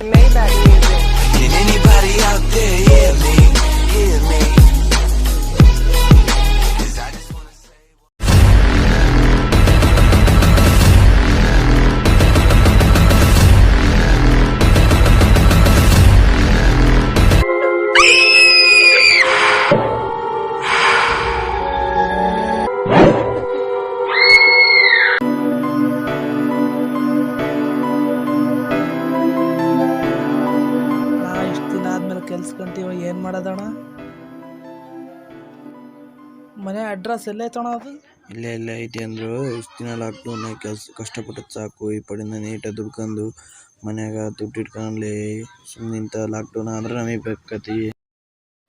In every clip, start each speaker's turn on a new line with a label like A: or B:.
A: Maybach music.
B: Can anybody out there hear me? Hear me? 'Cause I just wanna say
C: ಇಷ್ಟು ದಿನ ಆದ್ಮೇಲೆ ಕೆಲ್ಸಕ್ಕಂತೀವ ಏನು ಮಾಡೋದಣ್ಣ? ಮನೆ ಅಡ್ರೆಸ್ ಎಲ್ಲ ಐತಣ್ಣ ಅದು?
D: ಇಲ್ಲೇ ಐತಿ ಅಂದ್ರು ಇಷ್ಟು ದಿನ ಲಾಕ್ಡೌನ್ ಕೆಲಸ ಕಷ್ಟಪಟ್ಟದ್ ಸಾಕು. ಈ ಪಡಿಂದ ನೀಟಾಗಿ ದುಡ್ಕೊಂಡು ಮನ್ಯಾಗ ದುಡ್ಡು ಇಟ್ಕೊಂಡ್ಲಿ ಸುಮ್ಮನಿಂತ ಲಾಕ್ಡೌನ್ ಆದ್ರೆ ನಮಗೆ ಬೇಕತಿ.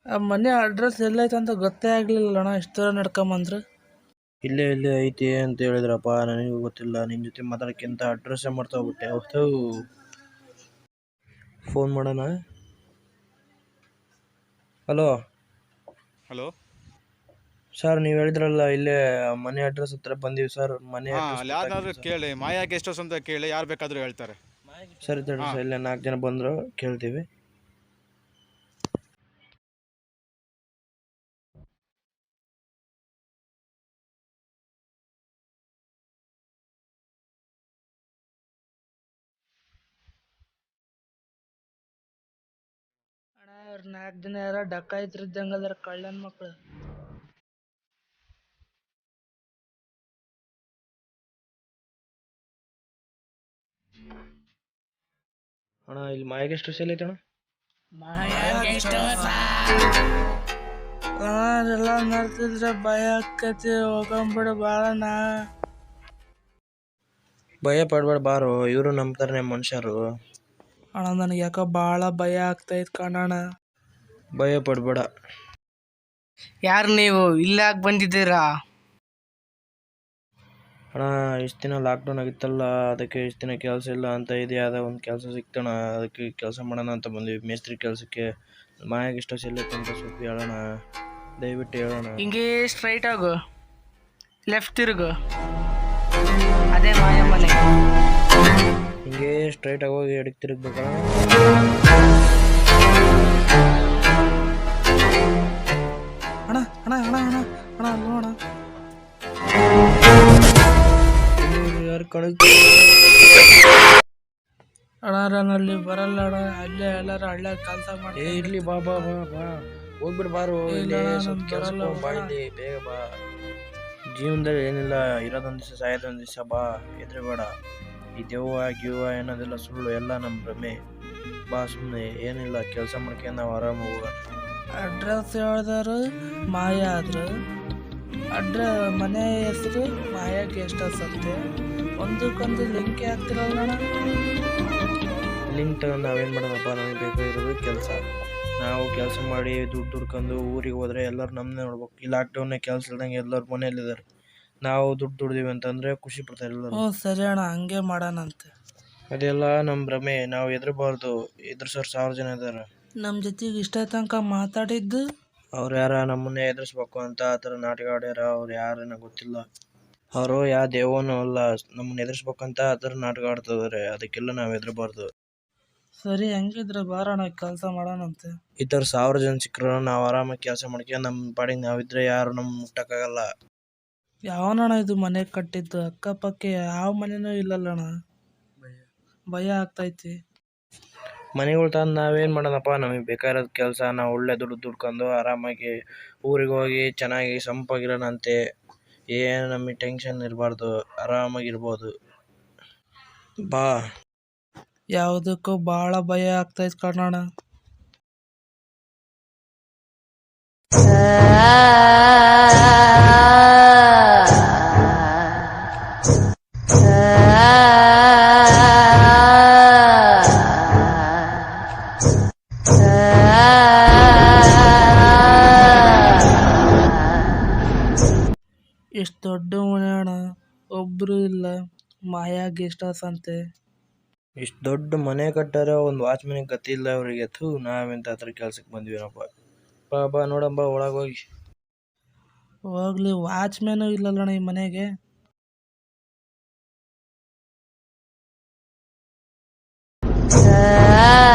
C: ಆ ಮನೆ ಅಡ್ರೆಸ್ ಎಲ್ಲ ಐತೆ ಅಂತ ಗೊತ್ತೇ ಆಗ್ಲಿಲ್ಲ ಅಣ್ಣ, ಇಷ್ಟು ದೂರ ನಡ್ಕೊಂಬಂದ್ರು.
D: ಇಲ್ಲೇ ಐತಿ ಅಂತ ಹೇಳಿದ್ರಪ್ಪ, ನನಗೂ ಗೊತ್ತಿಲ್ಲ. ನಿನ್ನ ಜೊತೆ ಮಾತಾಡೋಕ್ಕಿಂತ ಅಡ್ರೆಸ್ಸೇ ಮಾಡ್ತಾ ಹೋಗ್ಬಿಟ್ಟೆ. ಅವತ್ತು ಫೋನ್ ಮಾಡೋಣ. ಹಲೋ
E: ಹಲೋ
D: ಸರ್, ನೀವು ಹೇಳಿದ್ರಲ್ಲ ಇಲ್ಲೇ ಮನೆ ಅಡ್ರೆಸ್ ಹತ್ರ ಬಂದೀವಿ ಸರ್. ಮನೆ
E: ಅಲ್ಲಿ ಯಾರನ್ನಾದ್ರೂ ಕೇಳಿ, ಮಾಯಾ ಗೆಸ್ಟ್ ಹೌಸ್ ಅಂತ ಕೇಳಿ, ಯಾರು ಬೇಕಾದರೂ ಹೇಳ್ತಾರೆ.
D: ಸರಿ ತಡಿ ಸರ್, ಇಲ್ಲೇ 4 ಜನ ಬಂದರು, ಕೇಳ್ತೀವಿ.
C: ಅಣ್ಣ ಅವ್ರು 4 ದಿನ ಯಾರ ಡಕಾಯ್ತಿದ್ದಂಗೆ ಅದಾರ, ಕಳ್ಳನ ಮಕ್ಳು.
D: ಅಣ್ಣ ಇಲ್ಲಿ ಮಾಯಾಗೆ ಎಷ್ಟು ಸೆಲ್ ಐತೆ ಅಣ್ಣ?
C: ಎಲ್ಲ ನೋಡ್ತಿದ್ರೆ ಭಯ ಆಕತಿ, ಹೋಗಂಬಿಡು ಬಾಳಣ್ಣ.
D: ಭಯ ಪಡ್ಬೇಡ ಬಾರೋ, ಇವರು ನಂಬ್ತಾರೆ ಮನುಷ್ಯರು.
C: ಅಣ್ಣ ನನಗೆ ಯಾಕೋ ಭಾಳ ಭಯ ಆಗ್ತೈತೆ ಕಣಣ್ಣ.
D: ಭಯ ಪಡ್ಬೇಡ.
C: ಯಾರು ನೀವು ಇಲ್ಲಾಗ ಬಂದಿದ್ದೀರಾ?
D: ಅಣ್ಣ ಇಷ್ಟು ದಿನ ಲಾಕ್ಡೌನ್ ಆಗಿತ್ತಲ್ಲ, ಅದಕ್ಕೆ ಇಷ್ಟು ದಿನ ಕೆಲಸ ಇಲ್ಲ ಅಂತ ಇದೆ. ಅದ ಒಂದು ಕೆಲಸ ಸಿಕ್ತಣ, ಅದಕ್ಕೆ ಕೆಲಸ ಮಾಡೋಣ ಅಂತ ಬಂದ್ವಿ ಮೇಸ್ತ್ರಿ ಕೆಲಸಕ್ಕೆ. ಮಾಯಾಗ ಇಷ್ಟ ಸೆಲ್ಲೈತೆ ಅಂತ ಸ್ವಲ್ಪ ಹೇಳೋಣ, ದಯವಿಟ್ಟು ಹೇಳೋಣ.
C: ಹಿಂಗೆ ಸ್ಟ್ರೈಟ್ ಆಗು, ಲೆಫ್ಟ್ ತಿರುಗು, ಅದೇ ಮಾಯ ಮನೆ.
D: ಹಿಂಗೆ ಸ್ಟ್ರೈಟ್ ಆಗಿ ಹೋಗಿ ಎಡಕ್ಕೆ ತಿರುಗ್ಬೇಕಣ್ಣ.
C: ಅಣ್ಣ ಅಣ್ಣ ಅಣ್ಣ ಅಣ್ಣ ಅಣ್ಣ ನೋಡ,
D: ಯಾರು
C: ಅಣ್ಣ ನಾನಲ್ಲಿ ಬರಲ್ಲ ಅಣ್ಣ, ಅಲ್ಲೇ ಎಲ್ಲಾರು ಹಳ್ಳ ಕೆಲಸ ಮಾಡಿ.
D: ಇರ್ಲಿ ಬಾ ಬಾ ಬಾ ಬಾ, ಹೋಗ್ಬಿಡು ಬಾರು. ಇಲ್ಲಿ ಸ್ವಲ್ಪ ಕೆಲಸ ಬಾ, ಇಲ್ಲಿ ಬೇಗ ಬಾ. ಜೀವನದಲ್ಲಿ ಏನಿಲ್ಲ, ಇರೋದೊಂದು ದಿವಸ ಸಾಯೋದೊಂದು ದಿವಸ, ಬಾ ಹೆದರಬೇಡ. ಈ ದೆವ್ವ ಗಿವ್ವ ಏನೋದೆಲ್ಲ ಸುಳ್ಳು, ಎಲ್ಲ ನಮ್ಮ ಭ್ರಮೆ. ಬಾ ಸುಮ್ಮನೆ, ಏನಿಲ್ಲ, ಕೆಲಸ ಮಾಡ್ಕೊಂಡು ನಾವು ಆರಾಮಾಗಿ ಹೋಗೋಣ.
C: ಅಡ್ರೆಸ್ ಹೇಳಿದ್ರು ಮಾಯ ಆದ್ರು, ಮನೆ ಹೆಸರು ಮಾಯಾ ಗೆಸ್ಟ್ ಹೌಸ್ ಅಂತೆ. ಒಂದಕ್ಕೊಂದು ಲಿಂಕ್ ಆಗ್ತಿರಲ್ಲ ಅಣ್ಣ.
D: ಲಿಂಕ್ ತಗೊಂಡು ನಾವೇನು ಮಾಡೋದಪ್ಪ, ನಮಗೆ ಬೇಕಾಗಿರೋದು ಕೆಲಸ. ನಾವು ಕೆಲಸ ಮಾಡಿ ದುಡ್ಡು ದುಡ್ಕೊಂಡು ಊರಿಗೆ ಹೋದ್ರೆ ಎಲ್ಲರೂ ನಮ್ಮನ್ನೇ ನೋಡ್ಬೇಕು. ಈ ಲಾಕ್ಡೌನ್ನಾಗ ಕೆಲಸ ಇಲ್ದಂಗೆ ಎಲ್ಲರೂ ಮನೆಯಲ್ಲಿದ್ದಾರೆ. ನಾವು ದುಡ್ಡು ದುಡ್ದೀವಿ ಅಂತಂದರೆ ಖುಷಿ ಪಡ್ತಾರೆ ಎಲ್ಲರೂ.
C: ಹ್ಞೂ ಸರಿ ಅಣ್ಣ, ಹಂಗೆ ಮಾಡೋಣಂತೆ.
D: ಅದೆಲ್ಲ ನಮ್ಮ ಭ್ರಮೆ, ನಾವು ಹೆದರಬಾರ್ದು. ಎದುರ್ಸೋರು 1000 ಜನ ಇದ್ದಾರೆ.
C: ನಮ್ಮ ಜೊತೆಗೆ ಇಷ್ಟ ತನಕ ಮಾತಾಡಿದ್ದು
D: ಅವ್ರು ಯಾರ ನಮ್ಮನ್ನೇ ಎದುರಿಸ್ಬೇಕು ಅಂತ ಆ ಥರ ನಾಟಕ ಆಡ್ಯಾರ. ಅವ್ರು ಯಾರೇನ ಗೊತ್ತಿಲ್ಲ. ಅವರು ಯಾವ ದೇವನೂ ಅಲ್ಲ, ನಮ್ಮನ್ನ ಎದುರಿಸ್ಬೇಕಂತ ಆ ಥರ ನಾಟಕ ಆಡ್ತಿದ್ದಾರೆ. ಅದಕ್ಕೆಲ್ಲ ನಾವು ಹೆದರಬಾರ್ದು.
C: ಸರಿ, ಹಂಗಿದ್ರೆ ಬಾರೋಣ, ಕೆಲಸ ಮಾಡೋಣಂತೆ.
D: ಈ ಥರ 1000 ಜನ ಸಿಕ್ಕರು ನಾವು ಆರಾಮಾಗಿ ಕೆಲಸ ಮಾಡ್ಕೊಂಡು ನಮ್ಮ ಪಾಡಿಗೆ ನಾವಿದ್ರೆ ಯಾರು ನಮ್ಮ ಮುಟ್ಟಕ್ಕಾಗಲ್ಲ.
C: ಯಾವನಣ್ಣ ಇದು ಮನೆ ಕಟ್ಟಿದ್ದು? ಅಕ್ಕಪಕ್ಕ ಯಾವ ಮನೆನೂ ಇಲ್ಲಲ್ಲಣ್ಣ, ಭಯ ಆಗ್ತೈತಿ.
D: ಮನೆಗಳು ತಂದು ನಾವೇನು ಮಾಡೋಣಪ್ಪ, ನಮಗೆ ಬೇಕಾಗಿರೋದು ಕೆಲಸ. ನಾವು ಒಳ್ಳೆ ದುಡ್ಡು ದುಡ್ಕೊಂಡು ಆರಾಮಾಗಿ ಊರಿಗೆ ಹೋಗಿ ಚೆನ್ನಾಗಿ ಸಂಪಾಗಿರೋಣಂತೆ. ಏನು ನಮಗೆ ಟೆನ್ಷನ್ ಇರಬಾರ್ದು, ಆರಾಮಾಗಿರ್ಬೋದು. ಬಾ.
C: ಯಾವುದಕ್ಕೂ ಭಾಳ ಭಯ ಆಗ್ತೈತೆ ಕಣಣ್ಣ. ಎಷ್ಟು ದೊಡ್ಡ ಮನೆ ಅಣ್ಣ, ಒಬ್ರು ಇಲ್ಲ. ಮಾಯಾ ಗೆಸ್ಟ್ ಹೌಸ್ ಅಂತೆ.
D: ಇಷ್ಟು ದೊಡ್ಡ ಮನೆ ಕಟ್ಟಾರ, ಒಂದು ವಾಚ್ಮನಿಗೆ ಗತಿ ಇಲ್ಲ ಅವರಿಗೆ. ನಾವೆಂತ ಹತ್ರ ಕೆಲ್ಸಕ್ಕೆ ಬಂದ್ವಿನಪ್ಪ. ಬಾ ಬಾ ನೋಡಂಬ, ಒಳಗೆ ಹೋಗಿ.
C: ಹೋಗ್ಲಿ, ವಾಚ್ಮ್ಯಾನು ಇಲ್ಲಲ್ಲಣ್ಣ ಈ ಮನೆಗೆ.
F: Ah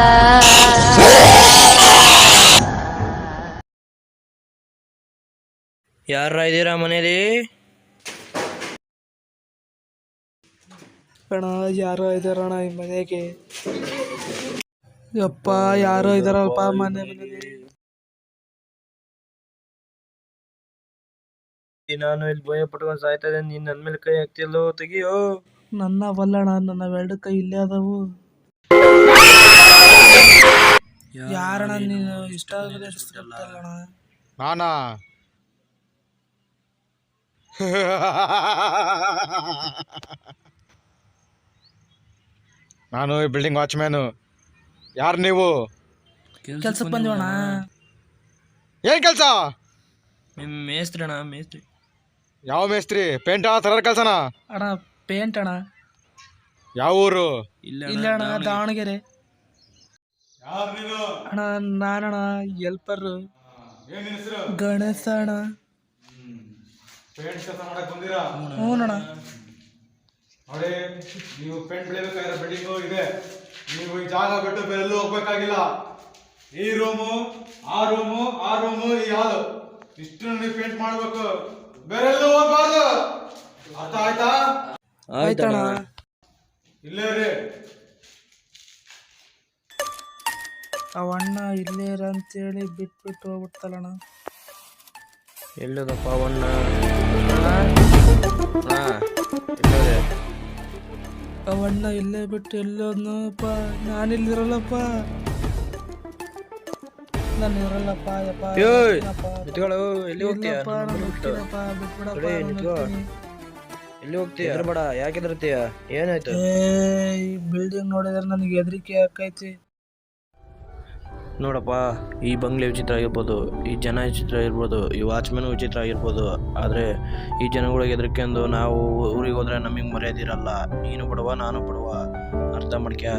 D: ಯಾರ ಇದ್ದೀರಾ ಮನೇಲಿ?
C: ಅಣ್ಣ ಯಾರೋ ಇದಾರಣ್ಣ ಈ ಮನೆಗೆ. ಯಪ್ಪ ಯಾರೋ ಇದಾರಲ್ಪ ಮನೆಯಲ್ಲಿ.
D: ನಾನು ಇಲ್ಲಿ ಭಯ ಪಟ್ಕೊಂಡು ಸಾಯ್ತಾ ಇದ್ದೇನೆ, ನೀನ್ ನನ್ ಮೇಲೆ ಕೈ ಹಾಕ್ತಿಲ್ಲೋ, ತೆಗಿಯೋ.
C: ನನ್ನ ಬಲ್ಲಣ, ನನ್ನ ಎರಡು ಕೈ ಇಲ್ಲೇ ಅದಾವು. ಯಾರಣ್ಣ ನೀನು? ಇಷ್ಟ ಆಗಲ್ಲ
E: ನಾನಾ? ನಾನು ಈ ಬಿಲ್ಡಿಂಗ್ ವಾಚ್ಮ್ಯಾನು. ಯಾರು ನೀವು?
C: ಕೆಲ್ಸಕ್ಕೆ ಬಂದಿವಣ್ಣ.
E: ಏನ್ ಕೆಲ್ಸ?
D: ಮೇಸ್ತ್ರಿ ಅಣ್ಣ, ಮೇಸ್ತ್ರಿ.
E: ಯಾವ ಮೇಸ್ತ್ರಿ? ಪೇಂಟ ತರ ಕೆಲ್ಸನಾ?
C: ಅಣ್ಣ ಪೇಂಟ್ ಅಣ್ಣ.
E: ಯಾವ ಊರು?
C: ಇಲ್ಲ ಅಣ್ಣ, ದಾವಣಗೆರೆ. ಅಣ್ಣ ನಾನಣ್ಣ ಹೆಲ್ಪರ್ ಗಣೇಶ ಅಣ್ಣ.
E: ಪೇಂಟ್ ಕೆಲಸ ಮಾಡಕ್ ಬಂದಿರಾ?
C: ಹ್ಞೂ ಅಣ್ಣ.
E: ನೋಡಿ, ನೀವು ಪೇಂಟ್ ಬೆಳಿಬೇಕಾಗಿರೋ ಬಿಲ್ಡಿಂಗು ಇದೆ. ನೀವು ಈ ಜಾಗ ಬಿಟ್ಟು ಬೇರೆಲ್ಲೂ ಹೋಗ್ಬೇಕಾಗಿಲ್ಲ. ಈ ರೂಮು, ಆ ರೂಮು, ಆ ರೂಮು, ಈ ಹಾಲು, ಇಷ್ಟು ನೀವು ಪೇಂಟ್ ಮಾಡ್ಬೇಕು. ಬೇರೆಲ್ಲೂ ಹೋಗ್ಬಾರ್ದು. ಅರ್ಥ ಆಯ್ತಾ?
C: ಆಯ್ತಣ್ಣ.
E: ಇಲ್ಲೇ ರೀ.
C: ಅವಣ್ಣ ಇಲ್ಲೇ ಇರ ಅಂತೇಳಿ ಬಿಟ್ಬಿಟ್ಟು ಹೋಗ್ಬಿಡ್ತಲ್ಲಣ್ಣ.
D: ಎಲ್ಲದಪ್ಪ ಅವಣ್ಣ?
C: ಅವಣ್ಣ ಇಲ್ಲೇ ಬಿಟ್ಟು ಎಲ್ಲೋದ್ನಪ್ಪ. ನಾನಿಲ್ಲಿರಲ್ಲಪ್ಪ, ನಾನು ಇರಲ್ಲಪ್ಪ. ಯಪ್ಪ
D: ಎಲ್ಲಿ ಹೋಗ್ತೀಯ? ಎಲ್ಲಿ ಹೋಗ್ತೀಯ? ಬೇಡ, ಯಾಕೆ ಹೆದರ್ತೀಯ? ಏನಾಯ್ತು?
C: ಈ ಬಿಲ್ಡಿಂಗ್ ನೋಡಿದ್ರೆ ನನಗೆ ಹೆದರಿಕೆ ಆಕೈತಿ.
D: ನೋಡಪ್ಪ, ಈ ಬಂಗ್ಲೆ ವಿಚಿತ್ರ ಆಗಿರ್ಬೋದು, ಈ ಜನ ವಿಚಿತ್ರ ಆಗಿರ್ಬೋದು, ಈ ವಾಚ್ಮ್ಯಾನ್ ವಿಚಿತ್ರ ಆಗಿರ್ಬೋದು, ಆದರೆ ಈ ಜನಗಳಿಗೆ ಹೆದರ್ಕೊಂಡು ನಾವು ಊರಿಗೆ ಹೋದ್ರೆ ನಮಗೆ ಮರ್ಯಾದಿರಲ್ಲ. ನೀನು ಬಡವ, ನಾನು ಬಡವ, ಅರ್ಥ ಮಾಡ್ಕ್ಯ.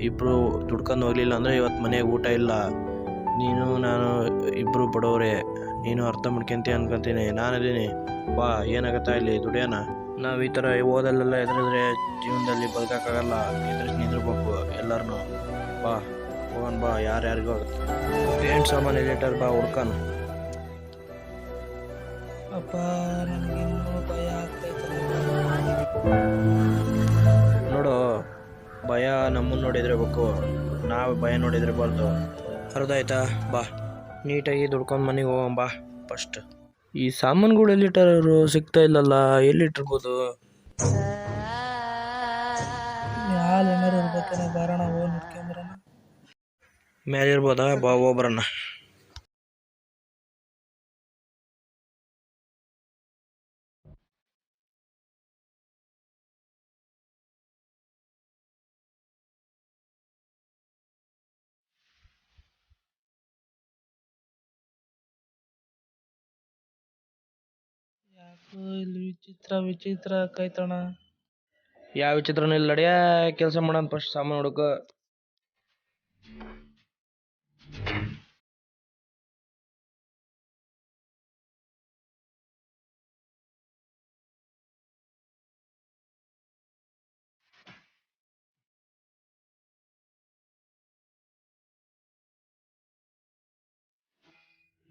D: ಇಬ್ಬರು ದುಡ್ಕೊಂಡು ಹೋಗ್ಲಿಲ್ಲ ಅಂದರೆ ಇವತ್ತು ಮನೆಗೆ ಊಟ ಇಲ್ಲ. ನೀನು ನಾನು ಇಬ್ಬರು ಬಡವರೇ, ನೀನು ಅರ್ಥ ಮಾಡ್ಕೊಂತೀಯ ಅನ್ಕೊಂತೀನಿ. ನಾನಿದ್ದೀನಿ, ಬಾ, ಏನಾಗತ್ತಾ ಇಲ್ಲಿ ದುಡಿಯೋಣ. ನಾವು ಈ ಥರ ಓದಲ್ಲೆಲ್ಲ ಎದುರಿದ್ರೆ ಜೀವನದಲ್ಲಿ ಬದುಕೋಕ್ಕಾಗಲ್ಲ. ನಿಂದಿರ್ಬೇಕು ಎಲ್ಲರನ್ನೂ. ಬಾ ಹೋಗೋಣ, ಬಾ. ಯಾರ್ಯಾರಿಗೂ ಆಗುತ್ತೆ. ಪೇಂಟ್ ಸಾಮಾನು ಎಲ್ಲಿಟ್ಟಾರ, ಬಾ ಹುಡ್ಕಾನ.
C: ಅಪ್ಪ ನನಗಿನ್ನೂ ಭಯ ಆಗ್ತೈತಲ್ಲ.
D: ನೋಡು, ಭಯ ನಮ್ಮನ್ನು ನೋಡಿದ್ರೆ ಬೇಕು, ನಾವು ಭಯ ನೋಡಿದ್ರೆ ಬಾರ್ದು. ಅರ್ಧ ಆಯ್ತಾ? ಬಾ, ನೀಟಾಗಿ ದುಡ್ಕೊಂಡು ಮನೆಗೆ ಹೋಗೋಣ ಬಾ. ಫಸ್ಟ್ ಈ ಸಾಮಾನುಗಳು ಎಲ್ಲಿಟ್ಟಾರು? ಸಿಗ್ತಾ ಇಲ್ಲಲ್ಲ, ಎಲ್ಲಿಟ್ಟಿರ್ಬೋದು?
C: ಯಾರು ಏನಾರು ಇರ್ಬೇಕೇನ? ಬಾರಣ, ಹೋಗಿ ನೋಡ್ಕೊಂಬರೋಣ.
D: ಮೇಲೆ ಇರ್ಬೋದಾ? ಬಾ ಹೋಗ್ಬರಣ್ಣ.
C: ಯಾಕೋ ಇಲ್ಲಿ ವಿಚಿತ್ರ ವಿಚಿತ್ರ ಆಕೈತಣ್ಣ.
D: ಯಾವ ವಿಚಿತ್ರನೂ ಇಲ್ಲ. ನಡಿಯ, ಕೆಲಸ ಮಾಡೋಣ. ಫಸ್ಟ್ ಸಾಮಾನು ಹುಡುಕ.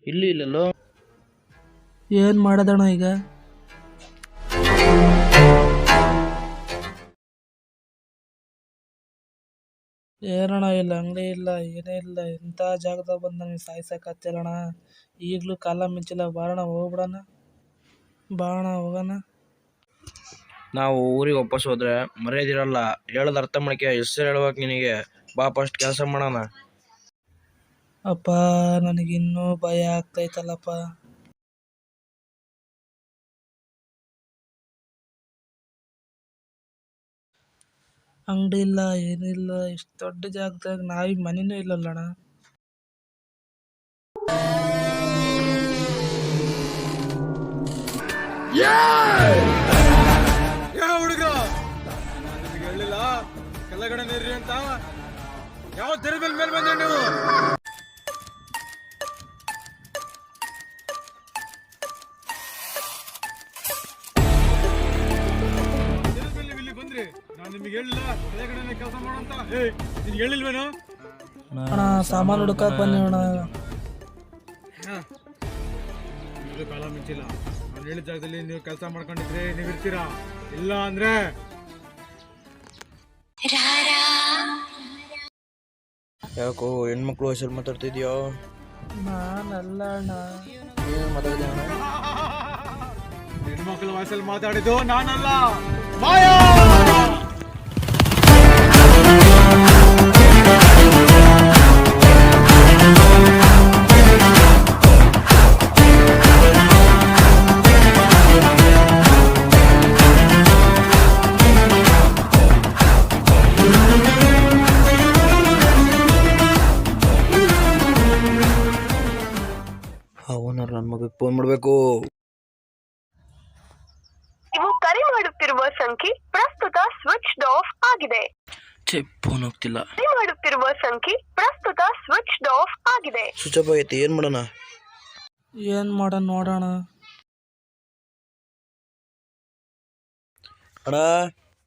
D: ಇಲ್ಲಿ ಇಲ್ಲಲ್ಲೋ.
C: ಏನು ಮಾಡೋದಣ್ಣ ಈಗ? ಏನಣ್ಣ ಇಲ್ಲ ಅಂಗಡಿ ಇಲ್ಲ, ಏನೇ ಇಲ್ಲ, ಇಂಥ ಜಾಗದಾಗ ಬಂದು ನಮಗೆ ಸಾಯ್ಸಕತ್ತಿಲ್ಲಣ್ಣ. ಈಗಲೂ ಕಾಲ ಮಿಂಚಿಲ್ಲ. ಬಾರಣ ಹೋಗ್ಬಿಡಣ, ಬಾರಣ ಹೋಗೋಣ.
D: ನಾವು ಊರಿಗೆ ವಾಪಸ್ ಹೋದ್ರೆ ಮರ್ಯಾದಿರಲ್ಲ. ಹೇಳೋದು ಅರ್ಥ ಮಾಡ್ಕೆ. ಹೆಸರು ಹೇಳ್ಬೇಕು ನಿನಗೆ. ಬಾ ಫಸ್ಟ್ ಕೆಲಸ ಮಾಡೋಣ.
C: ಅಪ್ಪ ನನಗಿನ್ನೂ ಭಯ ಆಗ್ತೈತಲ್ಲಪ್ಪ. ಅಂಗಡಿ ಇಲ್ಲ, ಏನಿಲ್ಲ, ಇಷ್ಟು ದೊಡ್ಡ ಜಾಗದಾಗ ನಾಯಿ ಮನೆನೂ ಇಲ್ಲಲ್ಲಣ್ಣ.
E: ಹುಡುಗ, ನಿಮಗೆ ಹೇಳಿಲ್ಲ ಕೆಳಗಡೆ ನೀರ್ರಿ ಅಂತ? ಯಾವ ತೆರೆ ಮೇಲೆ ಬಂದ್ರೆ ನೀವು? ಇಲ್ಲಿ ಬಂದ್ರಿ, ನಾನು ನಿಮಗೆ ಹೇಳಿಲ್ಲ ಕೆಳಗಡೆ ಕೆಲಸ ಮಾಡೋಂತ. ನಿನ್ಗೆ ಹೇಳಿಲ್ವೇನು?
C: ಅಣ್ಣ ಸಾಮಾನು ಹುಡುಕಕ್ಕೆ ಬಂದಿವಣ್ಣ.
E: ಯಾವತ್ತೂ ಕಾಲ ಮಿಂಚಿಲ್ಲ. ನಾನು ಹೇಳಿದ ಜಾಗದಲ್ಲಿ ನೀವು ಕೆಲಸ ಮಾಡ್ಕೊಂಡಿದ್ರೆ ನೀವು ಇರ್ತೀರಾ, ಇಲ್ಲ ಅಂದ್ರೆ
D: ಯಾಕೋ ಹೆಣ್ಮಕ್ಳು ವಯಸ್ಸಲ್ಲಿ ಮಾತಾಡ್ತಿದ್ಯೋ?
C: ನಾನಲ್ಲ ಅಣ್ಣ.
D: ಏನು ಮಾತಾಡಿದೆ ಅಣ್ಣ?
E: ಹೆಣ್ಮಕ್ಳ ವಯಸ್ಸಲ್ಲಿ ಮಾತಾಡಿದ್ದು ನಾನಲ್ಲ, ಮಾಯಾ.
D: ಓನರ್ ನನ್ನ ಮಗಕ್ಕೆ ಫೋನ್ ಮಾಡಬೇಕು.
A: ನೀವು ಕರೆ ಮಾಡುತ್ತಿರುವ ಸಂಖ್ಯೆ ಪ್ರಸ್ತುತ ಸ್ವಿಚ್ ಆಫ್ ಆಗಿದೆ.
D: ಫೋನ್ ಹೋಗ್ತಿಲ್ಲ.
A: ಕರೆ ಮಾಡುತ್ತಿರುವ ಸಂಖ್ಯೆ ಪ್ರಸ್ತುತ ಸ್ವಿಚ್ ಆಫ್ ಆಗಿದೆ.
D: ಸ್ವಿಚ್ ಆಫ್ ಆಗೈತೆ. ಏನು ಮಾಡೋಣ?
C: ನೋಡೋಣ.
D: ಅಣ್ಣ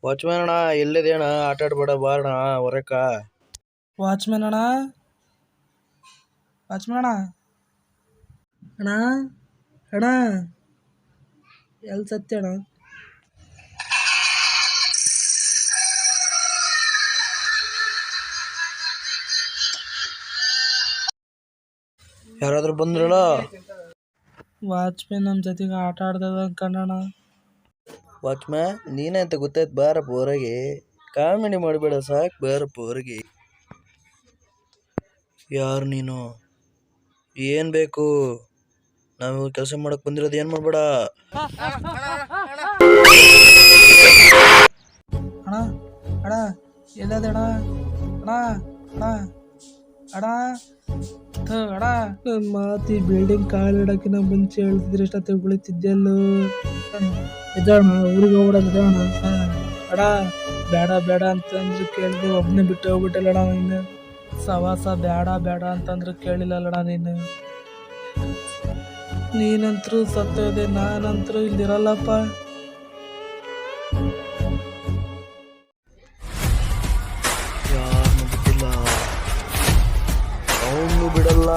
D: ವಾಚ್ಮ್ಯಾನ್ ಅಣ್ಣ, ಎಲ್ಲಿದೆ ಅಣ್ಣ? ಆಟ ಆಡ್ಬೇಡ ಬಾರಣ ಹೊರಕ.
C: ವಾಚ್ಮ್ಯಾನ್ ಅಣ್ಣ, ವಾಚ್ಮ್ಯಾನ್ ಅಣ್ಣ, ಅಣ್ಣ ಎಲ್ಲಿ ಸತ್ಯ ಅಣ್ಣ?
D: ಯಾರಾದ್ರೂ ಬಂದ್ರಲ್ಲ?
C: ವಾಚ್ಮ್ಯಾನ್ ನಮ್ಮ ಜೊತೆಗೆ ಆಟ ಆಡ್ದದ ಕಣ್ಣಣ್ಣ.
D: ವಾಚ್ಮ್ಯಾನ್ ನೀನೇ ಅಂತ ಗೊತ್ತಾಯ್ತು, ಬಾರಪ್ಪ ಹೊರಗೆ. ಕಾಮಿಡಿ ಮಾಡಬೇಡ ಸಾಕು, ಬಾರಪ್ಪ ಹೊರಗೆ. ಯಾರು ನೀನು? ಏನು ಬೇಕು? ನಾವು ಕೆಲಸ ಮಾಡಕ್ ಬಂದಿರೋದು, ಏನು ಮಾಡಬೇಡ.
C: ಅಣ್ಣ ಅಣ್ಣ ಎಲ್ಲದೆ ಅಣ್ಣ? ಅಣ್ಣ ಅಣ್ಣ ಅಣ್ಣ ಅಣ್ಣ, ನನ್ನ ಮಾತಿ ಬಿಲ್ಡಿಂಗ್ ಕಾಲಿಡಕ್ಕಿನ ಮುಂಚೆ ಹೇಳ್ತಿದ್ರೆ ಎಷ್ಟೊತ್ತೆ ಉಳಿತಿದ್ದೆಲ್ಲೋ. ಇದಣ್ಣ ಊರಿಗೆ ಹೋಗ್ಬಿಡೋಣ ಅಣ್ಣ. ಬೇಡ ಬೇಡ ಅಂತಂದ್ರೆ ಕೇಳಿದೆ, ಒಬ್ಬನೇ ಬಿಟ್ಟು ಹೋಗ್ಬಿಟ್ಟಲ್ಲಣ್ಣ. ನೀನು ಸವಾಸ ಬೇಡ ಬೇಡ ಅಂತಂದ್ರೆ ಕೇಳಿಲ್ಲಲ್ಲಣ್ಣ. ನೀನಂತರೂ ಸತ್ತೋದೆ, ನಾನಂತರೂ ಇಲ್ಲಿರಲ್ಲಪ್ಪ.
D: ಯಾರನ್ನು ಬಿಟ್ಟಿಲ್ಲ, ಅವನು ಬಿಡಲ್ಲ.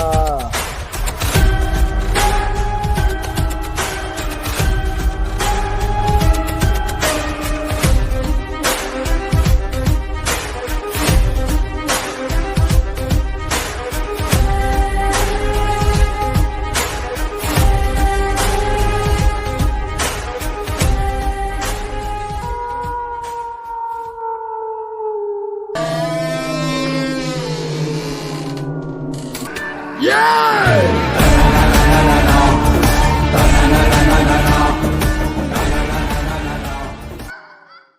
E: Yeah!